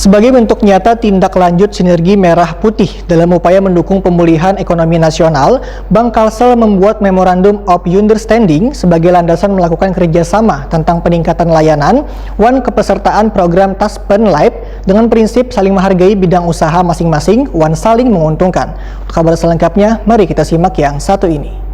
Sebagai bentuk nyata tindak lanjut sinergi merah putih dalam upaya mendukung pemulihan ekonomi nasional, Bank Kalsel membuat Memorandum of Understanding sebagai landasan melakukan kerjasama tentang peningkatan layanan wan kepesertaan program Taspen Live dengan prinsip saling menghargai bidang usaha masing-masing wan saling menguntungkan. Kabar selengkapnya, mari kita simak yang satu ini.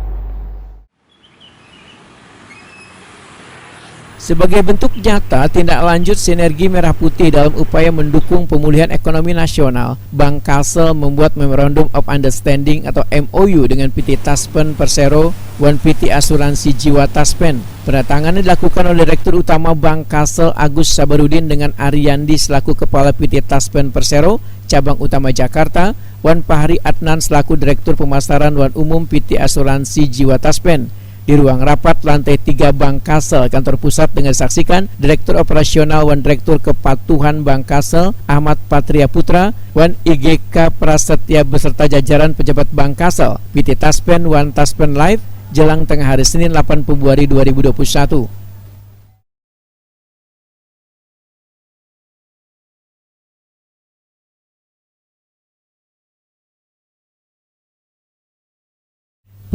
Sebagai bentuk nyata tindak lanjut sinergi merah putih dalam upaya mendukung pemulihan ekonomi nasional, Bank Kalsel membuat Memorandum of Understanding atau MOU dengan PT Taspen Persero dan PT Asuransi Jiwa Taspen. Penandatanganan dilakukan oleh Direktur Utama Bank Kalsel Agus Sabarudin dengan Ariandi selaku Kepala PT Taspen Persero Cabang Utama Jakarta, Wan Fahri Adnan selaku Direktur Pemasaran Wan Umum PT Asuransi Jiwa Taspen. Di ruang rapat lantai 3 Bank Kalsel kantor pusat dengan disaksikan Direktur Operasional wan Direktur Kepatuhan Bank Kalsel Ahmad Patria Putra wan IGK Prasetya beserta jajaran pejabat Bank Kalsel PT Taspen wan Taspen Live jelang tengah hari Senin 8 Februari 2021.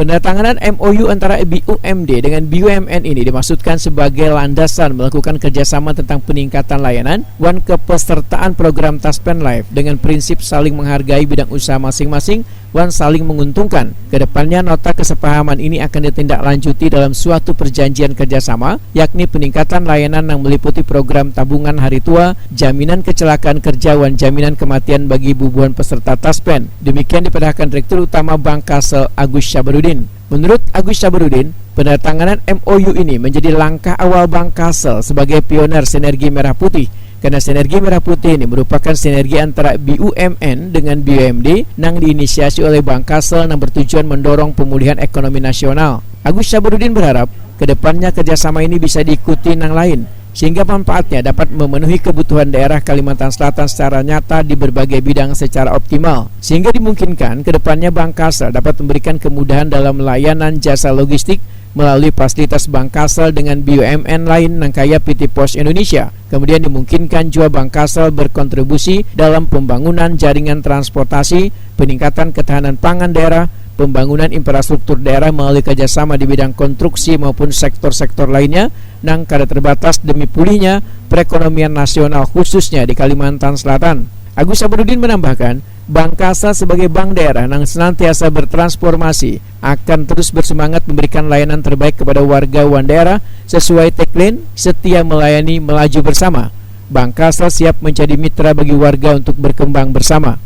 Penandatanganan MOU antara BUMD dengan BUMN ini dimaksudkan sebagai landasan melakukan kerjasama tentang peningkatan layanan wan kepesertaan program Taspen Live dengan prinsip saling menghargai bidang usaha masing-masing wan saling menguntungkan. Kedepannya nota kesepahaman ini akan ditindaklanjuti dalam suatu perjanjian kerjasama, yakni peningkatan layanan yang meliputi program tabungan hari tua, jaminan kecelakaan kerja wan jaminan kematian bagi bubuhan peserta Taspen. Demikian dipadahkan Direktur Utama Bank Kalsel Agus Sabarudin. Menurut Agus Sabarudin, penandatanganan MOU ini menjadi langkah awal Bank Kalsel sebagai pioner sinergi merah putih. Karena sinergi merah putih ini merupakan sinergi antara BUMN dengan BUMD yang diinisiasi oleh Bank Kalsel yang bertujuan mendorong pemulihan ekonomi nasional. Agus Sabarudin berharap kedepannya kerjasama ini bisa diikuti yang lain, sehingga manfaatnya dapat memenuhi kebutuhan daerah Kalimantan Selatan secara nyata di berbagai bidang secara optimal, sehingga dimungkinkan kedepannya Bank Kalsel dapat memberikan kemudahan dalam layanan jasa logistik melalui fasilitas Bank Kalsel dengan BUMN lain yang kaya PT Pos Indonesia. Kemudian dimungkinkan juga Bank Kalsel berkontribusi dalam pembangunan jaringan transportasi, peningkatan ketahanan pangan daerah, pembangunan infrastruktur daerah melalui kerjasama di bidang konstruksi maupun sektor-sektor lainnya yang kada terbatas demi pulihnya perekonomian nasional khususnya di Kalimantan Selatan. Agus Sabarudin menambahkan, Bank Kalsel sebagai bank daerah yang senantiasa bertransformasi akan terus bersemangat memberikan layanan terbaik kepada warga wan daerah sesuai tagline setia melayani melaju bersama. Bank Kalsel siap menjadi mitra bagi warga untuk berkembang bersama.